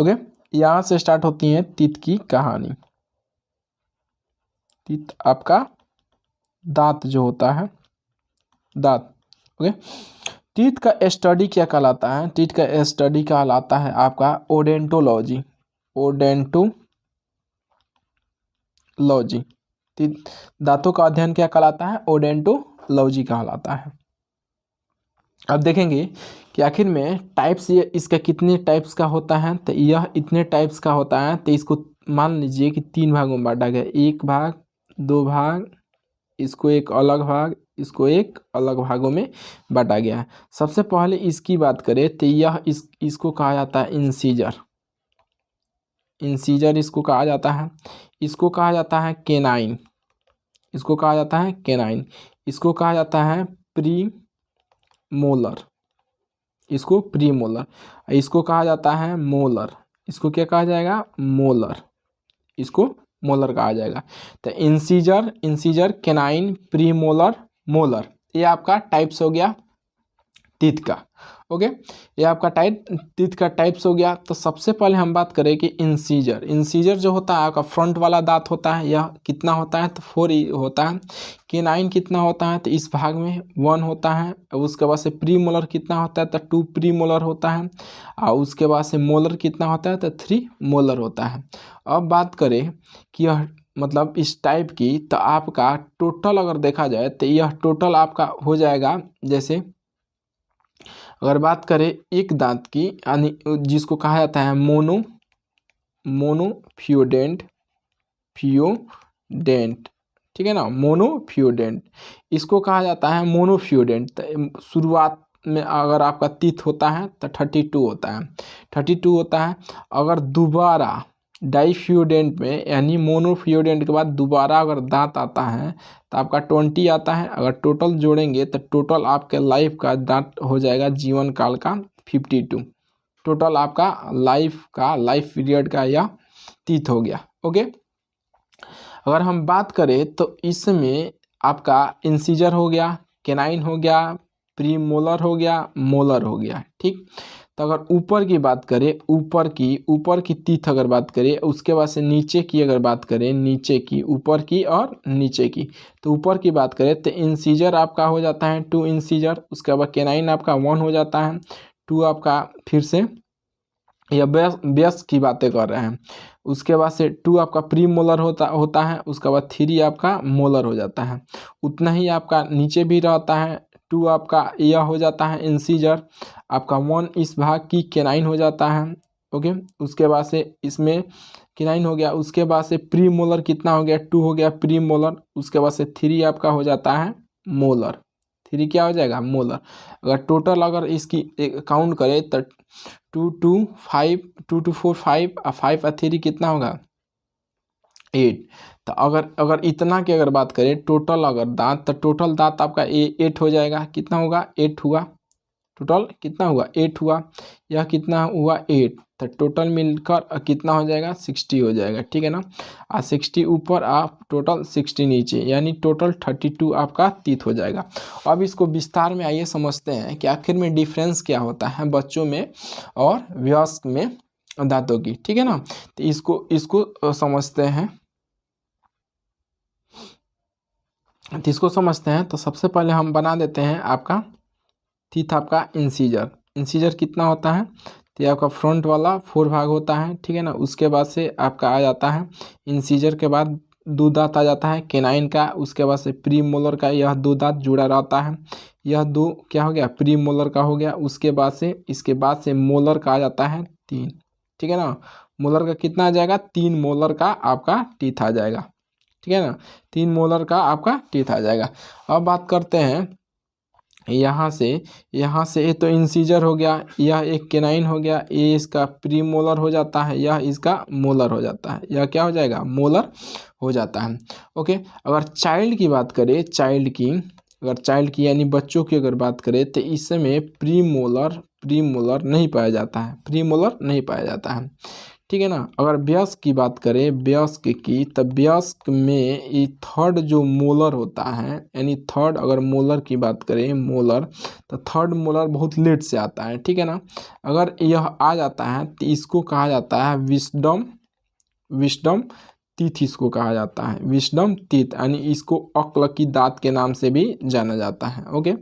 Okay, यहाँ से start होती है तीत की कहानी। तीत आपका दांत जो होता है, दांत। ओके, टीथ का स्टडी क्या कहलाता है? टीथ का स्टडी कहलाता है आपका ओडेंटोलॉजी। ओडेंटोलॉजी, दांतों का अध्ययन क्या कहलाता है? ओडेंटोलॉजी कहलाता है। अब देखेंगे कि आखिर में टाइप्स, ये इसका कितने टाइप्स का होता है। तो यह इतने टाइप्स का होता है, तो इसको मान लीजिए कि 3 भागों में बांटा गया, 1 भाग, 2 भाग, इसको एक अलग भाग, इसको एक अलग भागों में बांटा गया है। सबसे पहले इसकी बात करें तो यह इसको कहा जाता है इंसीजर। इंसीजर इसको कहा जाता है। इसको कहा जाता है केनाइन। इसको कहा जाता है केनाइन। इसको कहा जाता है प्री मोलर। इसको प्री मोलर। इसको कहा जाता है मोलर। इसको क्या कहा जाएगा? मोलर। इसको मोलर कहा जाएगा। तो incisor, canine, pre molar, molar, ये आपका टाइप्स हो गया टीथ का। ओके, ये आपका टीथ का टाइप्स हो गया। तो सबसे पहले हम बात करें कि इंसीजर जो होता है आपका फ्रंट वाला दांत होता है, यह कितना होता है? तो 4 होता है। केनाइन कितना होता है? तो इस भाग में 1 होता है। उसके बाद से प्री मोलर कितना होता है? तो 2 प्री मोलर होता है। और उसके बाद से मोलर कितना होता है? तो 3 मोलर होता है। अब बात करें कि यह मतलब इस टाइप की, तो आपका टोटल अगर देखा जाए तो यह टोटल आपका हो जाएगा, जैसे अगर बात करें एक दांत की, यानी जिसको कहा जाता है मोनोफ्यूडेंट, ठीक है ना, मोनोफ्यूडेंट, इसको कहा जाता है मोनोफ्यूडेंट। तो शुरुआत में अगर आपका टीथ होता है तो 32 होता है, 32 होता है। अगर दोबारा डाईफ्यूडेंट में, यानी मोनोफ्यूडेंट के बाद दोबारा अगर दांत आता है तो आपका 20 आता है। अगर टोटल जोड़ेंगे तो टोटल आपके लाइफ का दांत हो जाएगा जीवन काल का 52। टोटल आपका लाइफ पीरियड का यह टीथ हो गया। ओके, अगर हम बात करें तो इसमें आपका इंसीजर हो गया, केनाइन हो गया, प्री मोलर हो गया, मोलर हो गया। ठीक, तो अगर ऊपर की बात करें, ऊपर की टीथ अगर बात करें, उसके बाद से नीचे की अगर बात करें, नीचे की, ऊपर की और नीचे की, तो ऊपर की बात करें तो इंसीजर आपका हो जाता है 2 इंसीजर। उसके बाद केनाइन आपका 1 हो जाता है। 2 आपका फिर से, या बेस की बातें कर रहे हैं। उसके बाद से 2 आपका प्री मोलर होता है। उसके बाद 3 आपका मोलर हो जाता है। उतना ही आपका नीचे भी रहता है। 2 आपका यह हो जाता है इंसीजर। आपका 1 इस भाग की केनाइन हो जाता है। ओके, उसके बाद से इसमें केनाइन हो गया। उसके बाद से प्री मोलर कितना हो गया? 2 हो गया प्री मोलर। उसके बाद से 3 आपका हो जाता है मोलर। 3 क्या हो जाएगा? मोलर। अगर टोटल अगर इसकी काउंट करें तो 2 2 5, 2 2 4 5, और 5 और 3 कितना होगा? 8। तो अगर इतना की अगर बात करें टोटल अगर दांत, तो टोटल दांत आपका 8 हो जाएगा। कितना होगा? 8 हुआ। टोटल कितना हुआ? 8 हुआ। यह कितना हुआ? 8। तो टोटल मिलकर कितना हो जाएगा? 60 हो जाएगा। ठीक है ना, 60 ऊपर आप टोटल 60 नीचे, यानी टोटल 32 आपका टीथ हो जाएगा। अब इसको विस्तार में आइए समझते हैं कि आखिर में डिफरेंस क्या होता है बच्चों में और वयस्क में दांतों की। ठीक है ना, तो इसको समझते हैं। तो इसको समझते हैं, तो सबसे पहले हम बना देते हैं आपका टीथ, आपका इंसीजर कितना होता है? तो ये आपका फ्रंट वाला 4 भाग होता है। ठीक है ना, उसके बाद से आपका आ जाता है इंसीजर के बाद 2 दांत आ जाता है केनाइन का। उसके बाद से प्री मोलर का यह 2 दांत जुड़ा रहता है। यह 2 क्या हो गया? प्री मोलर का हो गया। उसके बाद से इसके बाद से मोलर का आ जाता है 3। ठीक है ना, मोलर का कितना आ जाएगा? 3 मोलर का आपका टीथ आ जाएगा। ठीक है ना, 3 मोलर का आपका टीथ आ जाएगा। अब बात करते हैं यहाँ से ये तो इंसीजर हो गया, यह एक केनाइन हो गया, ये इसका प्री मोलर हो जाता है, यह इसका मोलर हो जाता है। यह क्या हो जाएगा? मोलर हो जाता है। ओके, अगर चाइल्ड की बात करें, यानी बच्चों की अगर बात करें, तो इसमें प्री मोलर नहीं पाया जाता है। ठीक है ना। अगर वयस्क की बात करें, वयस्क की, तब वयस्क में ये थर्ड जो मोलर होता है, यानी थर्ड अगर मोलर की बात करें, मोलर, तो थर्ड मोलर बहुत लेट से आता है, ठीक है ना। अगर यह आ जाता है तो इसको कहा जाता है विस्डम, विस्डम टीथ इसको कहा जाता है, विस्डम टीथ, यानी इसको अक्ल की दांत के नाम से भी जाना जाता है। ओके,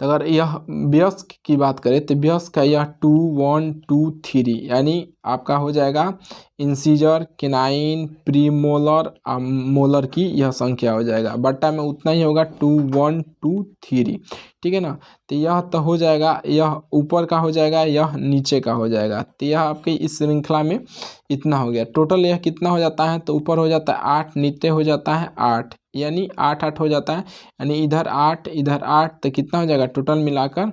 तो अगर यह वयस्क की बात करें तो वयस्क का यह 2 1 2 3 यानी आपका हो जाएगा इंसीजर, केनाइन, प्रीमोलर, मोलर की यह संख्या हो जाएगा। बट्टा में उतना ही होगा 2 1 2 3, ठीक है ना। तो यह तो हो जाएगा, यह ऊपर का हो जाएगा, यह नीचे का हो जाएगा। तो यह आपके इस श्रृंखला में इतना हो गया। टोटल यह कितना हो जाता है, तो ऊपर हो जाता है 8, नीचे हो जाता है 8, यानी 8 8 हो जाता है, यानी इधर 8 इधर 8, तो कितना हो जाएगा टोटल मिलाकर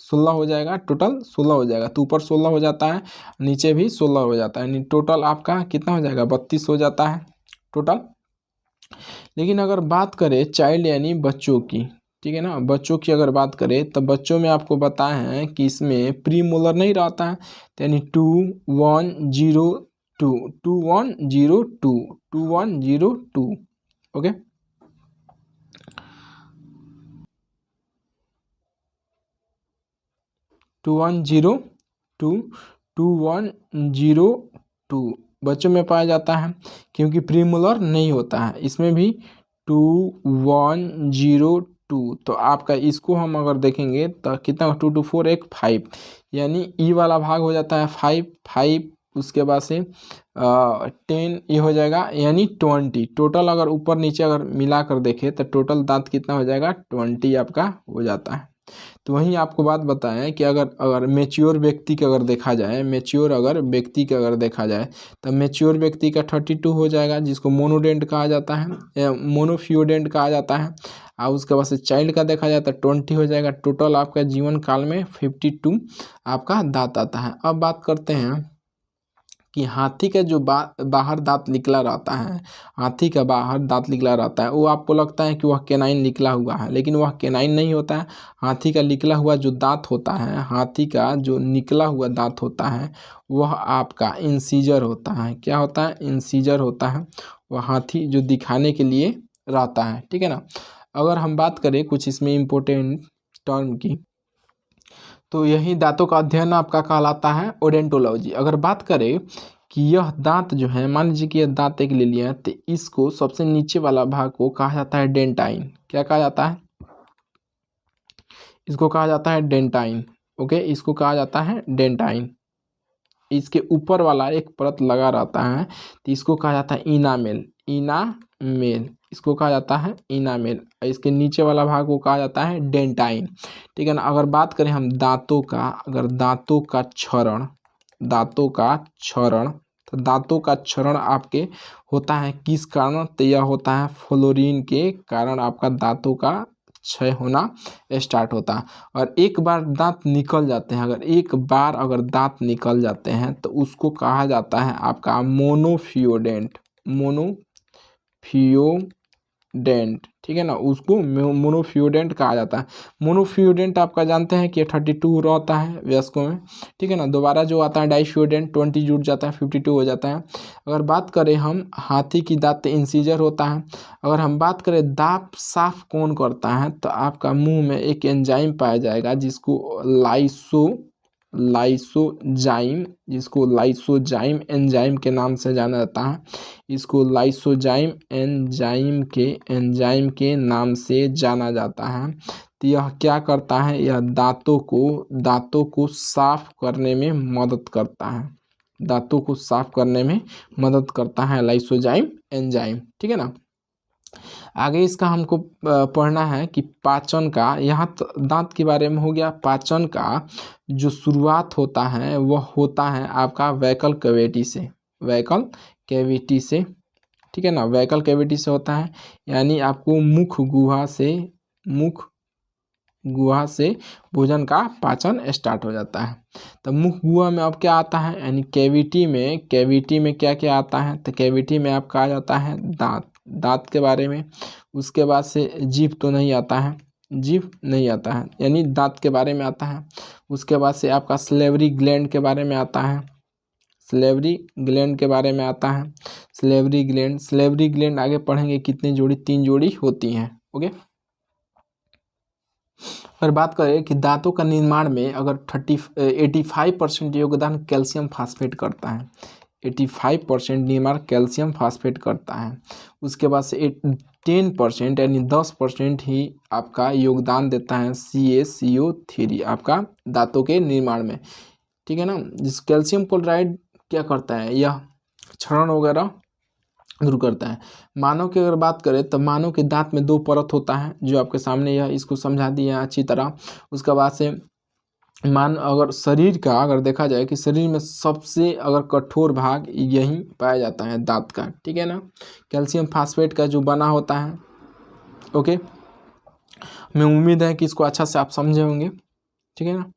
16 हो जाएगा, टोटल 16 हो जाएगा। तो ऊपर 16 हो जाता है, नीचे भी 16 हो जाता है, यानी टोटल आपका कितना हो जाएगा 32 हो जाता है टोटल। लेकिन अगर बात करें चाइल्ड यानी बच्चों की, ठीक है ना, बच्चों की अगर बात करें तो बच्चों में आपको बताए हैं कि इसमें प्री मोलर नहीं रहता है, तो यानी 2 1 0 2 2 1 0 2 2 1 0 2। ओके, 2 1 0 2 2 1 0 2 बच्चों में पाया जाता है, क्योंकि प्रीमोलर नहीं होता है। इसमें भी 2 1 0 2, तो आपका इसको हम अगर देखेंगे तो कितना 2 2 4 1 5, यानी ई वाला भाग हो जाता है 5 5, उसके बाद से 10 ये हो जाएगा, यानी 20। टोटल अगर ऊपर नीचे अगर मिला कर देखें तो टोटल दांत कितना हो जाएगा 20 आपका हो जाता है। तो वहीं आपको बात बताएं कि अगर अगर मेच्योर व्यक्ति का अगर देखा जाए, मेच्योर अगर व्यक्ति का अगर देखा जाए, तो मेच्योर व्यक्ति का 32 हो जाएगा, जिसको मोनोडेंट कहा जाता है या मोनोफ्यूडेंट कहा जाता है। और उसके बाद से चाइल्ड का देखा जाए तो 20 हो जाएगा। टोटल आपका जीवन काल में 52 आपका दांत आता है। अब बात करते हैं कि हाथी का जो बाहर दांत निकला रहता है, हाथी का बाहर दांत निकला रहता है, वो आपको लगता है कि वह केनाइन निकला हुआ है, लेकिन वह केनाइन नहीं होता है। हाथी का निकला हुआ जो दांत होता है, हाथी का जो निकला हुआ दांत होता है, वह आपका इंसीजर होता है। क्या होता है? इंसीजर होता है। वह हाथी जो दिखाने के लिए रहता है, ठीक है ना। अगर हम बात करें कुछ इसमें इम्पोर्टेंट टर्म की, तो यही दांतों का अध्ययन आपका कहलाता है ओडेंटोलॉजी। अगर बात करें कि यह दांत जो है, मान लीजिए कि यह दांत एक ले लिया है, तो इसको सबसे नीचे वाला भाग को कहा जाता है डेंटाइन। क्या कहा जाता है? इसको कहा जाता है डेंटाइन। ओके, इसको कहा जाता है डेंटाइन। इसके ऊपर वाला एक परत लगा रहता है, तो इसको कहा जाता है इनामेल। इनामेल इसको कहा जाता है इनामेल। इसके नीचे वाला भाग को कहा जाता है डेंटाइन, ठीक है ना। अगर बात करें हम दांतों का, अगर दांतों का क्षरण, दांतों का क्षरण, तो दांतों का क्षरण आपके होता है किस कारण? तो यह होता है फ्लोरीन के कारण आपका दांतों का क्षय होना स्टार्ट होता है। और एक बार दांत निकल जाते हैं, अगर एक बार अगर दांत निकल जाते हैं तो उसको कहा जाता है आपका मोनोफ्यूडेंट। मोनोफ्यूडेंट, ठीक है ना, उसको मोनोफ्यूडेंट कहा जाता है। मोनोफ्यूडेंट आपका जानते हैं कि 32 रहता है वयस्कों में, ठीक है ना। दोबारा जो आता है डाईफ्यूडेंट 20 जुड़ जाता है, 52 हो जाता है। अगर बात करें हम हाथी की दांत इंसीजर होता है। अगर हम बात करें दांत साफ कौन करता है, तो आपका मुंह में एक एंजाइम पाया जाएगा जिसको लाइसोजाइम, जिसको लाइसोजाइम एंजाइम के नाम से जाना जाता है। इसको लाइसोजाइम एंजाइम के नाम से जाना जाता है। तो यह क्या करता है? यह दांतों को साफ करने में मदद करता है। दांतों को साफ करने में मदद करता है लाइसोजाइम एंजाइम, ठीक है ना। आगे इसका हमको पढ़ना है कि पाचन का, यहाँ तो दांत के बारे में हो गया। पाचन का जो शुरुआत होता है वह होता है आपका वैकल कैविटी से, वैकल कैविटी से, ठीक है ना, वैकल कैविटी से होता है। यानी आपको मुख गुहा से भोजन का पाचन स्टार्ट हो जाता है। तो मुख गुहा में अब क्या आता है, यानी कैविटी में क्या क्या आता है? तो कैविटी में आपका आ जाता है दांत के बारे में। उसके बाद से जीभ तो नहीं आता है, जीभ नहीं आता है, यानी दांत के बारे में आता है। उसके बाद से आपका सलेवरी ग्लैंड के बारे में आता है। सलेवरी ग्लैंड के बारे में आता है। सलेवरी ग्लैंड आगे पढ़ेंगे कितनी जोड़ी, 3 जोड़ी होती हैं। ओके, अगर बात करें कि दांतों का निर्माण में अगर 85% योगदान कैल्शियम फास्फेट करता है, 85% निर्माण कैल्शियम फास्फेट करता है। उसके बाद से 10% यानी 10% ही आपका योगदान देता है CaCO3 आपका दांतों के निर्माण में, ठीक है ना। जिस कैल्शियम क्लोराइड क्या करता है, यह क्षरण वगैरह दूर करता है। मानव की अगर बात करें तो मानव के दांत में 2 परत होता है, जो आपके सामने यह इसको समझा दिया अच्छी तरह। उसके बाद से अगर शरीर का अगर देखा जाए कि शरीर में सबसे अगर कठोर भाग यही पाया जाता है दांत का, ठीक है ना, कैल्शियम फास्फेट का जो बना होता है। ओके, मैं उम्मीद है कि इसको अच्छा से आप समझे होंगे, ठीक है ना।